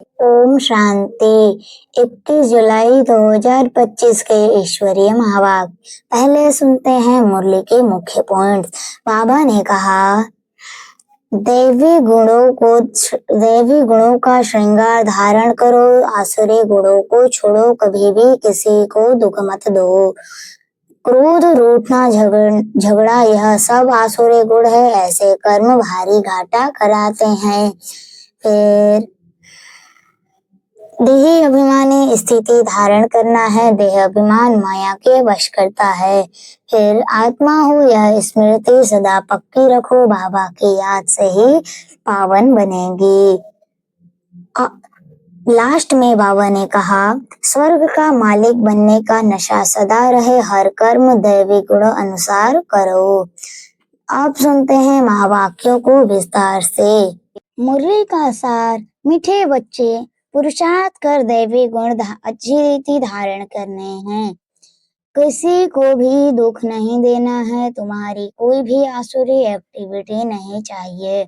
ओम शांति। 21 जुलाई 2025 के ईश्वरीय महावाक्य। पहले सुनते हैं मुरली के मुख्य पॉइंट। बाबा ने कहा, दैवी गुणों का श्रृंगार धारण करो, आसुरी गुणों को छोड़ो, कभी भी किसी को दुख मत दो। क्रोध, रूठना, झगड़ा यह सब आसुरी गुण है। ऐसे कर्म भारी घाटा कराते हैं। फिर देही अभिमानी स्थिति धारण करना है। देह अभिमान माया के वश करता है। फिर आत्मा हो यह स्मृति सदा पक्की रखो, बाबा की याद से ही पावन बनेगी। लास्ट में बाबा ने कहा, स्वर्ग का मालिक बनने का नशा सदा रहे, हर कर्म दैवी गुण अनुसार करो। अब सुनते हैं महावाक्यों को विस्तार से। मुरली का सार, मीठे बच्चे, पुरुषार्थ कर दैवी गुण अच्छी रीति धारण करने हैं। किसी को भी दुख नहीं देना है। तुम्हारी कोई भी आसुरी एक्टिविटी नहीं चाहिए।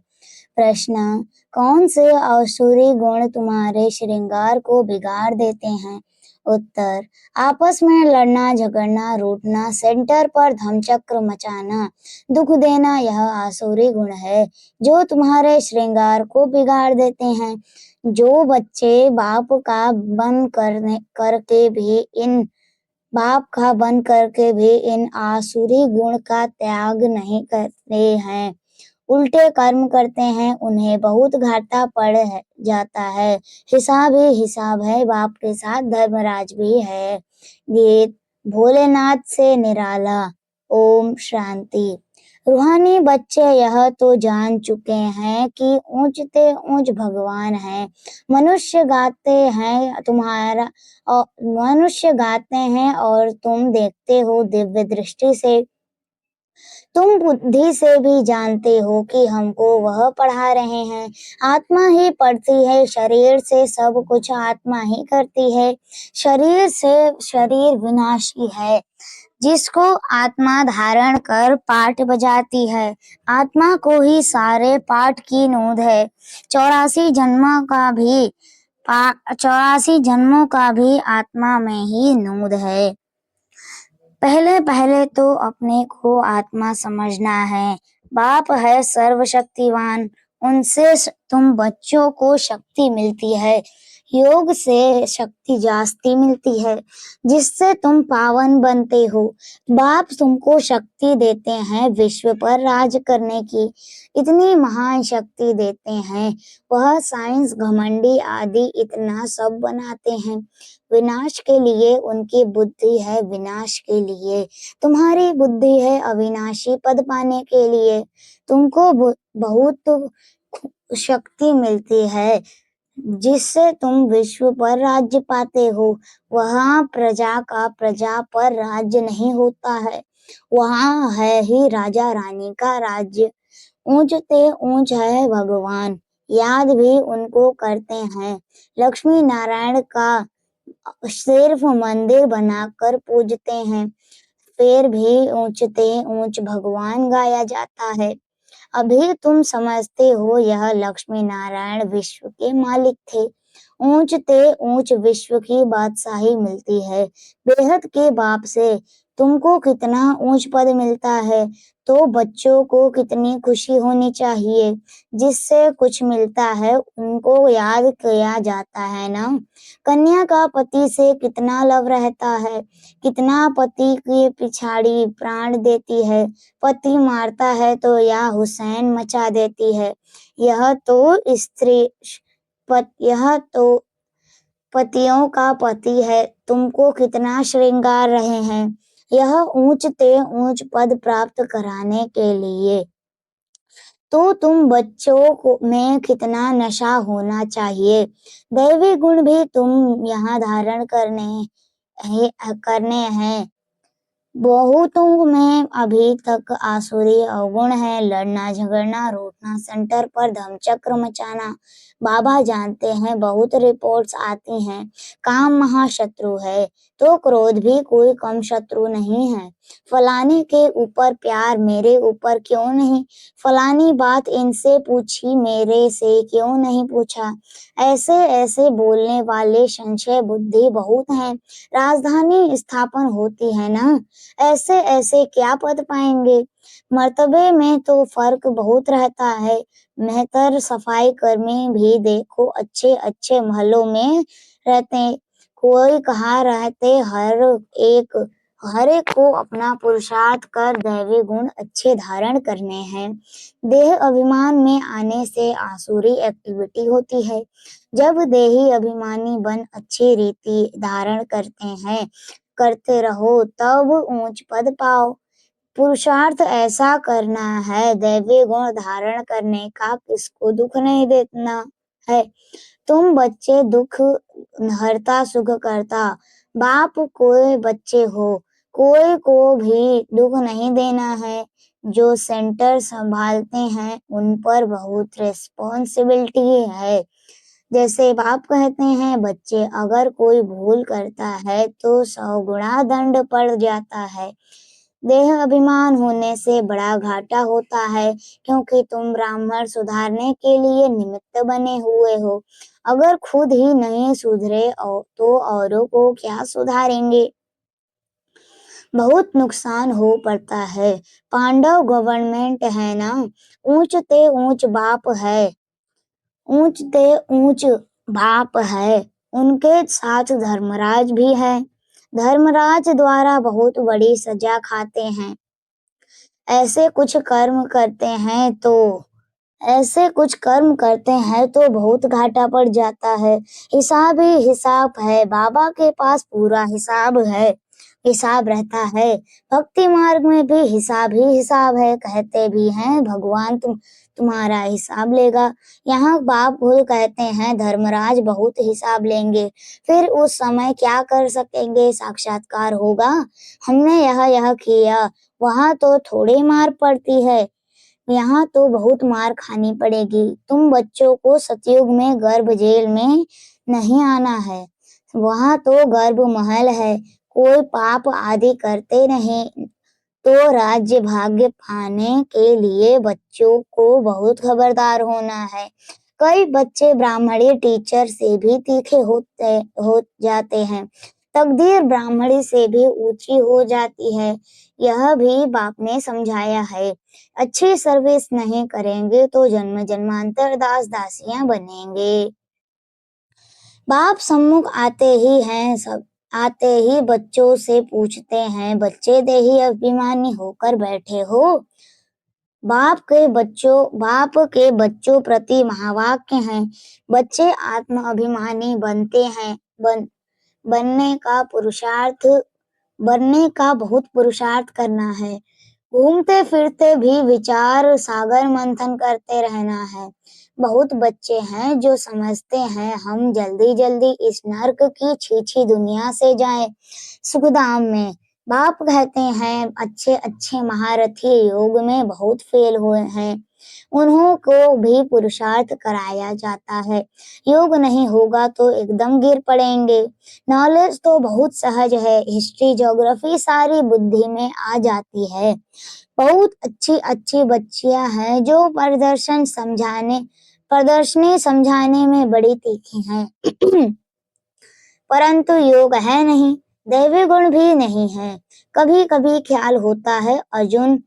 प्रश्न, कौन से आसुरी गुण तुम्हारे श्रृंगार को बिगाड़ देते हैं? उत्तर, आपस में लड़ना, झगड़ना, रूठना, सेंटर पर धमचक्र मचाना, दुख देना यह आसुरी गुण है जो तुम्हारे श्रृंगार को बिगाड़ देते हैं। जो बच्चे बाप का बन करके भी इन आसुरी गुण का त्याग नहीं करते हैं, उल्टे कर्म करते हैं, उन्हें बहुत घाटा पड़ जाता है। हिसाब ही हिसाब है। बाप के साथ धर्मराज भी है। गीत, भोलेनाथ से निराला। ओम शांति। रूहानी बच्चे यह तो जान चुके हैं कि ऊंचते ऊंच भगवान है। मनुष्य गाते हैं और तुम देखते हो दिव्य दृष्टि से। तुम बुद्धि से भी जानते हो कि हमको वह पढ़ा रहे हैं। आत्मा ही पढ़ती है, शरीर से सब कुछ आत्मा ही करती है। शरीर विनाशी है, जिसको आत्मा धारण कर पाठ बजाती है। आत्मा को ही सारे पाठ की नोंद है। 84 जन्मों का भी आत्मा में ही नोंद है। पहले तो अपने को आत्मा समझना है। बाप है सर्वशक्तिवान, उनसे तुम बच्चों को शक्ति मिलती है। योग से शक्ति जास्ती मिलती है, जिससे तुम पावन बनते हो। बाप तुमको शक्ति देते हैं विश्व पर राज करने की। इतनी महान शक्ति देते हैं, वह साइंस, घमंडी आदि इतना सब बनाते हैं विनाश के लिए। उनकी बुद्धि है विनाश के लिए। तुम्हारी बुद्धि है अविनाशी पद पाने के लिए। तुमको बहुत शक्ति मिलती है, जिससे तुम विश्व पर राज्य पाते हो। वहाँ प्रजा का प्रजा पर राज्य नहीं होता है, वहाँ है ही राजा रानी का राज्य। ऊंचते ऊंच है भगवान, याद भी उनको करते हैं। लक्ष्मी नारायण का सिर्फ मंदिर बनाकर पूजते हैं, फिर भी ऊंचते ऊंच भगवान गाया जाता है। अभी तुम समझते हो यह लक्ष्मी नारायण विश्व के मालिक थे। ऊंचते ऊंच विश्व की बादशाही मिलती है। बेहद के बाप से तुमको कितना ऊंच पद मिलता है, तो बच्चों को कितनी खुशी होनी चाहिए। जिससे कुछ मिलता है उनको याद किया जाता है ना। कन्या का पति से कितना लव रहता है, कितना पति के पिछाड़ी प्राण देती है। पति मारता है तो या हुसैन मचा देती है। यह तो पतियों का पति है। तुमको कितना श्रृंगार रहे हैं, यह ऊंचते ऊंच पद प्राप्त कराने के लिए। तो तुम बच्चों में कितना नशा होना चाहिए। दैवी गुण भी तुम यहाँ धारण करने हैं। बहुतों में अभी तक आसुरी अवगुण है। लड़ना, झगड़ना, रूठना, सेंटर पर धमचक्र मचाना, बाबा जानते हैं बहुत रिपोर्ट्स आती हैं, काम महाशत्रु है, तो क्रोध भी कोई कम शत्रु नहीं है। फलाने के ऊपर प्यार मेरे ऊपर क्यों नहीं, फलानी बात इनसे पूछी मेरे से क्यों नहीं पूछा। ऐसे ऐसे बोलने वाले संशय बुद्धि बहुत हैं। राजधानी स्थापन होती है ना, ऐसे ऐसे क्या पद पाएंगे। मर्तबे में तो फर्क बहुत रहता है। मेहतर सफाई कर्मी भी देखो अच्छे अच्छे महलों में रहते, कोई कहाँ रहते। हर एक को अपना पुरुषार्थ कर दैवी गुण अच्छे धारण करने हैं। देह अभिमान में आने से आसुरी एक्टिविटी होती है। जब देही अभिमानी बन अच्छी रीति धारण करते हैं, करते रहो तब ऊंच पद पाओ। पुरुषार्थ ऐसा करना है दैवी गुण धारण करने का, किसको दुख नहीं देना है। तुम बच्चे दुख हरता सुख करता, बाप कोई बच्चे हो, कोई को भी दुख नहीं देना है। जो सेंटर संभालते हैं उन पर बहुत रिस्पॉन्सिबिलिटी है। जैसे बाप कहते हैं बच्चे अगर कोई भूल करता है तो 100 गुणा दंड पड़ जाता है। देह अभिमान होने से बड़ा घाटा होता है, क्योंकि तुम ब्राह्मण सुधारने के लिए निमित्त बने हुए हो। अगर खुद ही नहीं सुधरे तो औरों को क्या सुधारेंगे। बहुत नुकसान हो पड़ता है। पांडव गवर्नमेंट है ना, ऊंच ते ऊंच बाप है, ऊंच ते ऊंच बाप है। उनके साथ धर्मराज भी है। धर्मराज द्वारा बहुत बड़ी सजा खाते हैं। ऐसे कुछ कर्म करते हैं तो ऐसे कुछ कर्म करते हैं तो बहुत घाटा पड़ जाता है। हिसाब ही हिसाब है, बाबा के पास पूरा हिसाब है, हिसाब रहता है। भक्ति मार्ग में भी हिसाब ही हिसाब है, कहते भी हैं भगवान तुम्हारा हिसाब लेगा। यहाँ बाप खुद कहते हैं धर्मराज बहुत हिसाब लेंगे, फिर उस समय क्या कर सकेंगे, साक्षात्कार होगा। हमने यह किया, वहां तो थोड़ी मार पड़ती है, यहाँ तो बहुत मार खानी पड़ेगी। तुम बच्चों को सतयुग में गर्भ जेल में नहीं आना है, वहां तो गर्भ महल है। कोई पाप आदि करते नहीं तो राज्य भाग्य पाने के लिए बच्चों को बहुत खबरदार होना है। कई बच्चे ब्राह्मणी टीचर से भी तीखे हो जाते हैं। तकदीर ब्राह्मणी से भी ऊंची हो जाती है, यह भी बाप ने समझाया है। अच्छी सर्विस नहीं करेंगे तो जन्म जन्मांतर दास दासियां बनेंगे। बाप सम्मुख आते ही बच्चों से पूछते हैं, बच्चे देही अभिमानी होकर बैठे हो। बाप के बच्चों प्रति महावाक्य हैं। बच्चे आत्म अभिमानी बनते हैं। बनने का पुरुषार्थ बनने का बहुत पुरुषार्थ करना है। घूमते फिरते भी विचार सागर मंथन करते रहना है। बहुत बच्चे हैं जो समझते हैं हम जल्दी जल्दी इस नर्क की छीछी दुनिया से जाएं, सुखधाम में। बाप कहते हैं अच्छे अच्छे महारथी योग में बहुत फेल हुए हैं, उन्हों को भी पुरुषार्थ कराया जाता है। योग नहीं होगा तो एकदम गिर पड़ेंगे। नॉलेज तो बहुत सहज है, हिस्ट्री ज्योग्राफी सारी बुद्धि में आ जाती है। बहुत अच्छी अच्छी बच्चियां हैं जो प्रदर्शनी समझाने में बड़ी तीखी हैं। परंतु योग है नहीं, दैवी गुण भी नहीं है। कभी कभी ख्याल होता है अर्जुन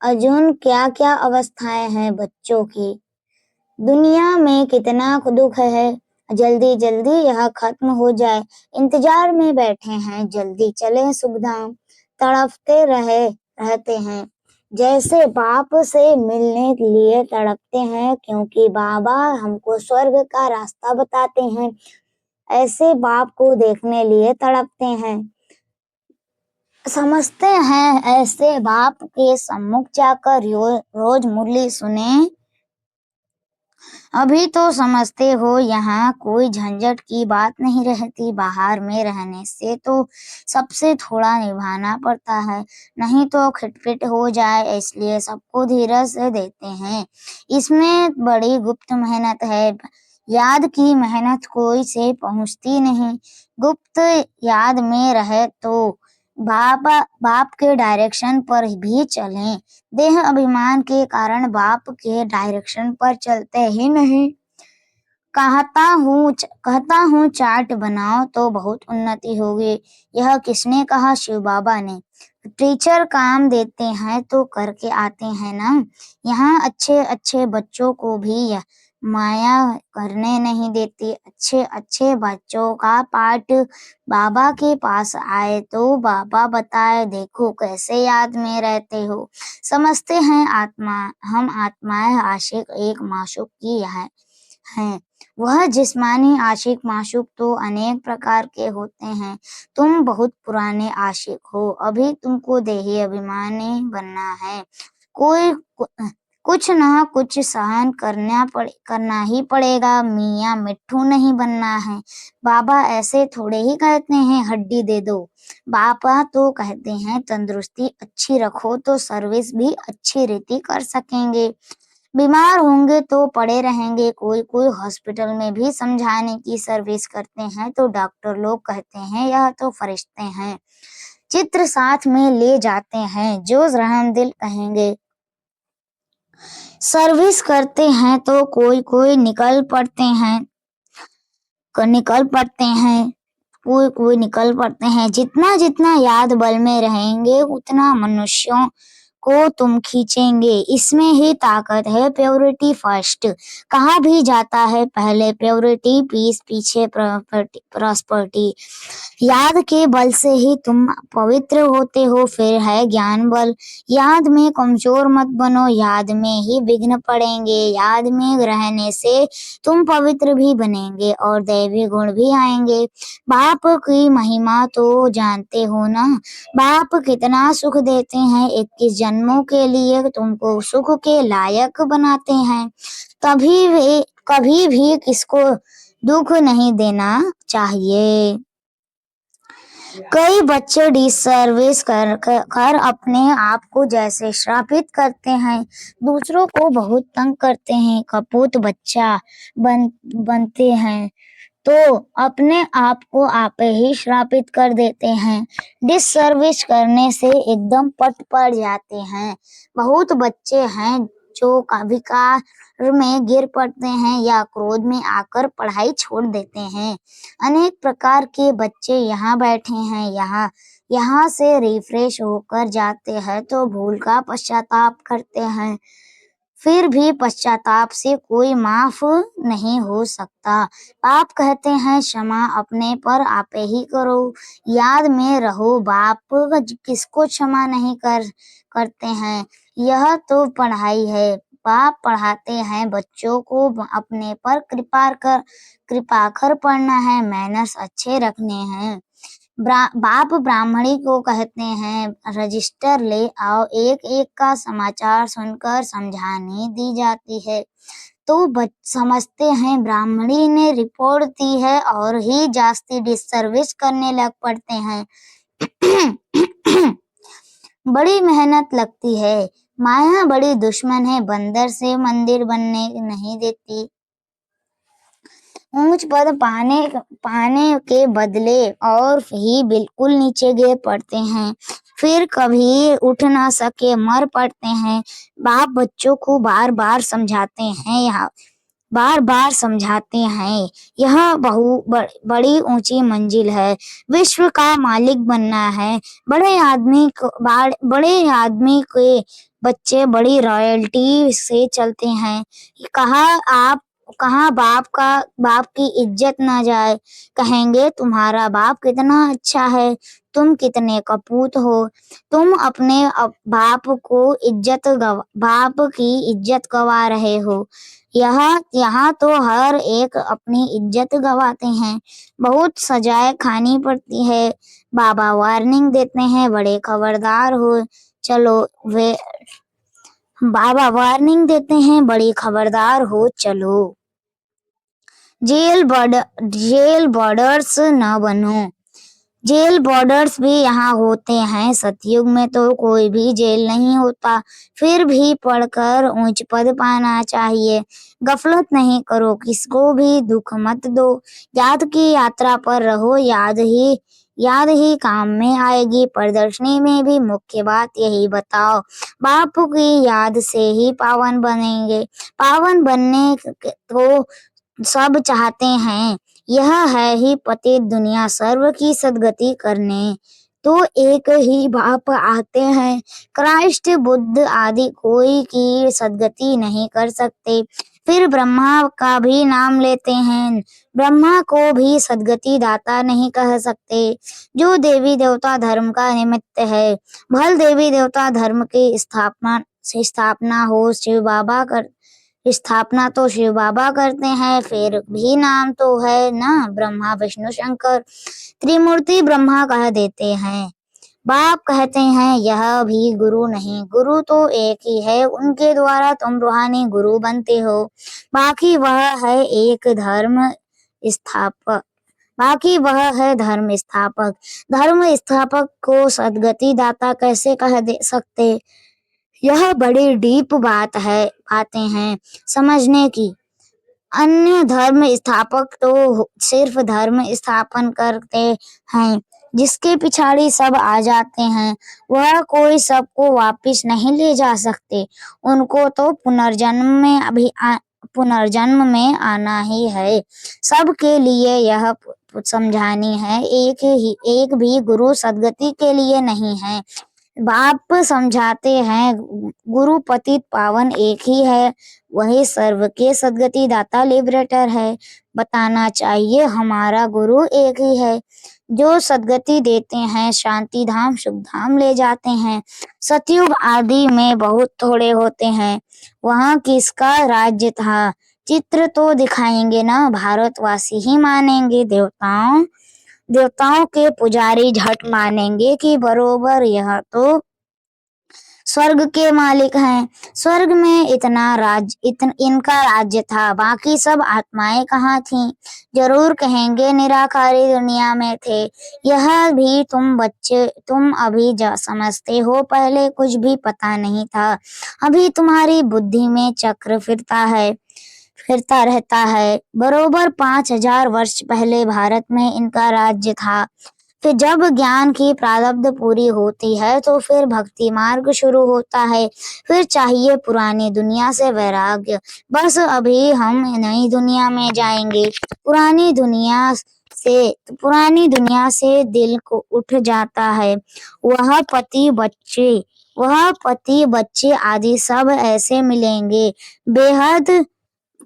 अर्जुन क्या क्या अवस्थाएं हैं बच्चों की। दुनिया में कितना दुख है, जल्दी जल्दी यह खत्म हो जाए, इंतजार में बैठे हैं जल्दी चले सुखधाम। तड़पते रहते हैं, जैसे बाप से मिलने के लिए तड़पते हैं, क्योंकि बाबा हमको स्वर्ग का रास्ता बताते हैं। ऐसे बाप को देखने लिए तड़पते हैं। समझते हैं ऐसे बाप के सम्मुख जाकर रोज मुरली सुने, अभी तो समझते हो यहाँ कोई झंझट की बात नहीं रहती। बाहर में रहने से तो सबसे थोड़ा निभाना पड़ता है, नहीं तो खिटपिट हो जाए, इसलिए सबको धीरज से देते हैं। इसमें बड़ी गुप्त मेहनत है। याद की मेहनत कोई से पहुँचती नहीं। गुप्त याद में रहे तो बाप के डायरेक्शन पर भी चलें। देह अभिमान के कारण बाप के डायरेक्शन पर चलते ही नहीं। कहता हूँ चार्ट बनाओ तो बहुत उन्नति होगी। यह किसने कहा? शिव बाबा ने। टीचर काम देते हैं तो करके आते हैं ना। यहाँ अच्छे अच्छे बच्चों को भी माया करने नहीं देती। अच्छे अच्छे बच्चों का पाठ बाबा के पास आए तो बाबा बताए, देखो कैसे याद में रहते हो। समझते हैं हम आत्माएं आशिक एक माशूक की हैं। वह जिस्मानी आशिक माशूक तो अनेक प्रकार के होते हैं। तुम बहुत पुराने आशिक हो, अभी तुमको देही अभिमानी बनना है। कुछ ना कुछ सहन करना ही पड़ेगा। मियाँ मिट्ठू नहीं बनना है। बाबा ऐसे थोड़े ही कहते हैं हड्डी दे दो। बाबा तो कहते हैं तंदुरुस्ती अच्छी रखो तो सर्विस भी अच्छी रीति कर सकेंगे। बीमार होंगे तो पड़े रहेंगे। कोई हॉस्पिटल में भी समझाने की सर्विस करते हैं तो डॉक्टर लोग कहते हैं यह तो फरिश्ते हैं। चित्र साथ में ले जाते हैं जो रहमदिल कहेंगे। सर्विस करते हैं तो कोई निकल पड़ते हैं। कोई निकल पड़ते हैं। जितना जितना याद बल में रहेंगे उतना मनुष्यों को तुम खींचेंगे। इसमें ही ताकत है। प्योरिटी फर्स्ट कहा भी जाता है। पहले प्योरिटी, पीस, पीछे प्रॉस्पर्टी। याद के बल से ही तुम पवित्र होते हो। फिर है ज्ञान बल। याद में कमजोर मत बनो, याद में ही विघ्न पड़ेंगे। याद में रहने से तुम पवित्र भी बनेंगे और दैवी गुण भी आएंगे। बाप की महिमा तो जानते हो ना। बाप कितना सुख देते हैं। 21 जन्मों के लिए तुमको सुख के लायक बनाते हैं। कभी भी किसको दुख नहीं देना चाहिए। कई बच्चे डिसर्विस कर अपने आप को जैसे श्रापित करते हैं, दूसरों को बहुत तंग करते हैं। कपूत बच्चा बनते हैं तो अपने आप को आप ही श्रापित कर देते हैं। डिसर्विस करने से एकदम पट पड़ जाते हैं। बहुत बच्चे हैं जो विकार में गिर पड़ते हैं या क्रोध में आकर पढ़ाई छोड़ देते हैं। अनेक प्रकार के बच्चे यहाँ बैठे हैं। यहाँ से रिफ्रेश होकर जाते हैं तो भूल का पश्चाताप करते हैं। फिर भी पश्चाताप से कोई माफ नहीं हो सकता। बाप कहते हैं क्षमा अपने पर आप ही करो। याद में रहो बाप किसको क्षमा नहीं करते हैं। यह तो पढ़ाई है। बाप पढ़ाते हैं बच्चों को अपने पर कृपा कर पढ़ना है, मैनर्स अच्छे रखने हैं। बाप ब्राह्मणी को कहते हैं रजिस्टर ले आओ। एक एक का समाचार सुनकर समझानी दी जाती है तो समझते हैं ब्राह्मणी ने रिपोर्ट दी है और ही जास्ती डिसर्विस करने लग पड़ते हैं। बड़ी मेहनत लगती है। माया बड़ी दुश्मन है, बंदर से मंदिर बनने नहीं देती। ऊंच पद पाने के बदले और ही बिल्कुल नीचे गिर पड़ते हैं। फिर कभी उठ ना सके मर पड़ते हैं। बाप बच्चों को बार बार समझाते हैं यह बड़ी ऊंची मंजिल है। विश्व का मालिक बनना है। बड़े आदमी के बच्चे बड़ी रॉयल्टी से चलते हैं। कहाँ बाप की इज्जत ना जाए। कहेंगे तुम्हारा बाप कितना अच्छा है, तुम कितने कपूत हो। तुम अपने बाप की इज्जत गवा रहे हो। यहाँ तो हर एक अपनी इज्जत गवाते हैं। बहुत सजाएं खानी पड़ती है। बाबा वार्निंग देते हैं बड़े खबरदार हो चलो। बाबा वार्निंग देते हैं बड़ी खबरदार हो चलो। जेल बॉर्डर्स न बनो। जेल बॉर्डर्स भी यहाँ होते हैं। सतयुग में तो कोई भी जेल नहीं होता, फिर भी पढ़कर ऊंच पद पाना चाहिए। गफलत नहीं करो, किसको भी दुख मत दो। याद की यात्रा पर रहो, याद ही काम में आएगी। प्रदर्शनी में भी मुख्य बात यही बताओ, बापू की याद से ही पावन बनेंगे। पावन बनने तो सब चाहते हैं, यह है ही पतित दुनिया सर्व की सद्गति करने। तो एक ही बाप आते हैं, क्राइस्ट बुद्ध आदि कोई की सद्गति नहीं कर सकते। फिर ब्रह्मा का भी नाम लेते हैं, ब्रह्मा को भी सद्गति दाता नहीं कह सकते। जो देवी देवता धर्म का निमित्त है, भल देवी देवता धर्म की स्थापना हो शिव बाबा कर स्थापना तो शिव बाबा करते हैं, फिर भी नाम तो है ना ब्रह्मा विष्णु शंकर, त्रिमूर्ति ब्रह्मा कह देते हैं। बाप कहते हैं यह भी गुरु नहीं, गुरु तो एक ही है, उनके द्वारा तुम रूहानी गुरु बनते हो। बाकी वह है एक स्थापक बाकी वह है धर्म स्थापक। धर्म स्थापक को सद्गति दाता कैसे कह दे सकते? यह बड़ी डीप बातें हैं समझने की। अन्य धर्म स्थापक तो सिर्फ धर्म स्थापन करते हैं, जिसके पिछाड़ी सब आ जाते हैं। वह कोई सबको वापिस नहीं ले जा सकते, उनको तो पुनर्जन्म में आना ही है। सबके लिए यह समझानी है, एक भी गुरु सद्गति के लिए नहीं है। बाप समझाते हैं गुरु पतित पावन एक ही है, वही सर्व के सद्गति दाता लिबरेटर है। बताना चाहिए हमारा गुरु एक ही है, जो सद्गति देते हैं, शांति धाम सुख धाम ले जाते हैं। सतयुग आदि में बहुत थोड़े होते हैं, वहाँ किसका राज्य था? चित्र तो दिखाएंगे ना, भारतवासी ही मानेंगे। देवताओं के पुजारी झट मानेंगे कि बरोबर यह तो स्वर्ग के मालिक हैं। स्वर्ग में इनका राज्य था, बाकी सब आत्माएं कहाँ थीं? जरूर कहेंगे निराकारी दुनिया में थे। यह भी तुम अभी समझते हो, पहले कुछ भी पता नहीं था। अभी तुम्हारी बुद्धि में चक्र फिरता रहता है। बरोबर 5000 वर्ष पहले भारत में इनका राज्य था। फिर जब ज्ञान की प्रारब्ध पूरी होती है तो फिर भक्ति मार्ग शुरू होता है। फिर चाहिए पुरानी दुनिया से वैराग्य। बस अभी हम नई दुनिया में जाएंगे। पुरानी दुनिया से दिल को उठ जाता है। वह पति बच्चे आदि सब ऐसे मिलेंगे। बेहद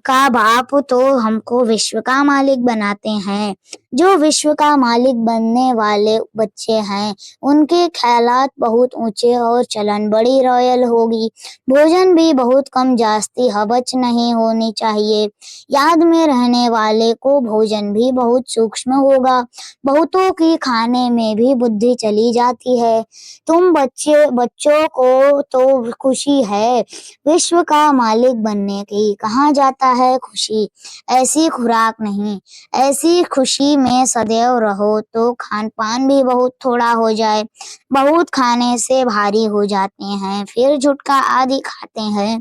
का बाप तो हमको विश्व का मालिक बनाते हैं। जो विश्व का मालिक बनने वाले बच्चे हैं, उनके ख्यालात बहुत ऊंचे और चलन बड़ी रॉयल होगी। भोजन भी बहुत कम जास्ती हबच नहीं होनी चाहिए। याद में रहने वाले को भोजन भी बहुत सूक्ष्म होगा। बहुतों की खाने में भी बुद्धि चली जाती है। बच्चों को तो खुशी है, विश्व का मालिक बनने की। कहाँ जाता है खुशी? ऐसी खुराक नहीं, ऐसी खुशी में सदैव रहो तो खान पान भी बहुत थोड़ा हो जाए। बहुत खाने से भारी हो जाते हैं, फिर झुटका आदि खाते हैं,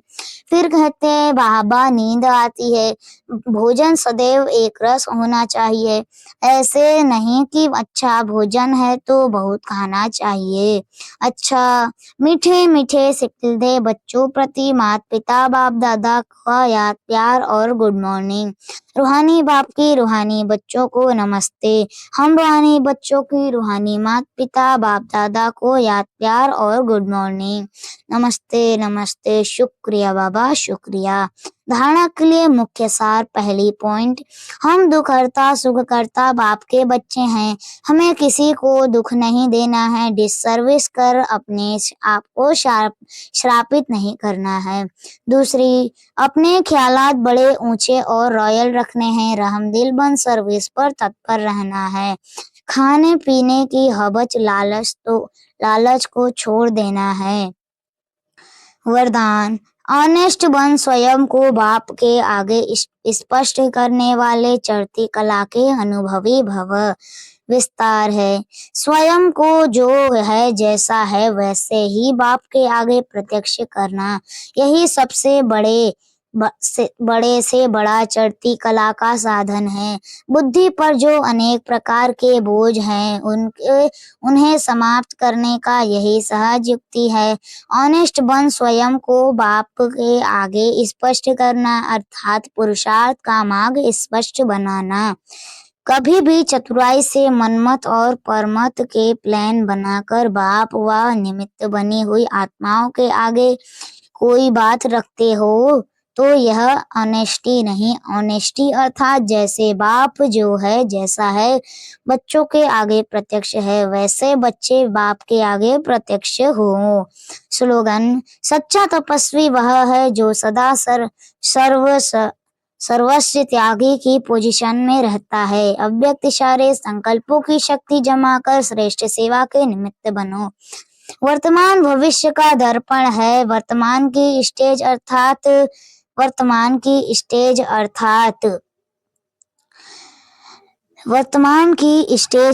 फिर कहते हैं बाबा नींद आती है। भोजन सदैव एक रस होना चाहिए, ऐसे नहीं कि अच्छा भोजन है तो बहुत खाना चाहिए। अच्छा, मीठे मीठे सिक्के दे बच्चों प्रति माता पिता बाप दादा का याद प्यार और गुड मॉर्निंग। रूहानी बाप की रूहानी बच्चों को नमस्ते। हम रूहानी बच्चों की रूहानी माता पिता बाप दादा को याद प्यार और गुड मॉर्निंग। नमस्ते नमस्ते, शुक्रिया बाबा शुक्रिया। धारणा के लिए मुख्य सार। पहली पॉइंट, हम दुखहर्ता सुखकर्ता बाप के बच्चे हैं। हमें किसी को दुख नहीं देना है, डिससर्विस कर अपने आप को श्रापित नहीं करना है। दूसरी, अपने ख्यालात बड़े ऊंचे और रॉयल रखने हैं। रहमदिल बन सर्विस पर तत्पर रहना है। खाने पीने की हबच लालच को छोड़ देना है। वरदान, ऑनेस्ट बन स्वयं को बाप के आगे स्पष्ट करने वाले चढ़ती कला के अनुभवी भव। विस्तार है। स्वयं को जो है जैसा है वैसे ही बाप के आगे प्रत्यक्ष करना, यही सबसे बड़े से बड़ा चढ़ती कला का साधन है। बुद्धि पर जो अनेक प्रकार के बोझ हैं उन्हें समाप्त करने का यही सहज युक्ति है। ऑनेस्ट बन स्वयं को बाप के आगे स्पष्ट करना अर्थात पुरुषार्थ का मार्ग स्पष्ट बनाना। कभी भी चतुराई से मनमत और परमत के प्लान बनाकर बाप व निमित्त बनी हुई आत्माओं के आगे कोई बात रखते हो तो यह ऑनेस्टी नहीं। ऑनेस्टी अर्थात जैसे बाप जो है जैसा है बच्चों के आगे प्रत्यक्ष है वैसे बच्चे बाप के आगे प्रत्यक्ष हो। स्लोगन। सच्चा तपस्वी वह है जो सदा सर्वस्व त्यागी की पोजीशन में रहता है। अव्यक्त इशारे संकल्पों की शक्ति जमा कर श्रेष्ठ सेवा के निमित्त बनो। वर्तमान भविष्य का दर्पण है। वर्तमान की स्टेज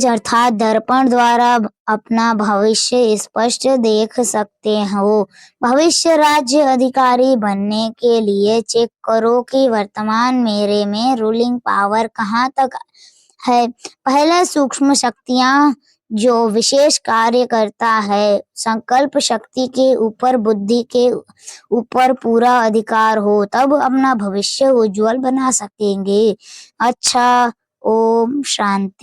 अर्थात दर्पण द्वारा अपना भविष्य स्पष्ट देख सकते हो। भविष्य राज्य अधिकारी बनने के लिए चेक करो कि वर्तमान मेरे में रूलिंग पावर कहाँ तक है। पहले सूक्ष्म शक्तियां जो विशेष कार्य करता है, संकल्प शक्ति के ऊपर बुद्धि के ऊपर पूरा अधिकार हो, तब अपना भविष्य उज्जवल बना सकेंगे। अच्छा, ओम शांति।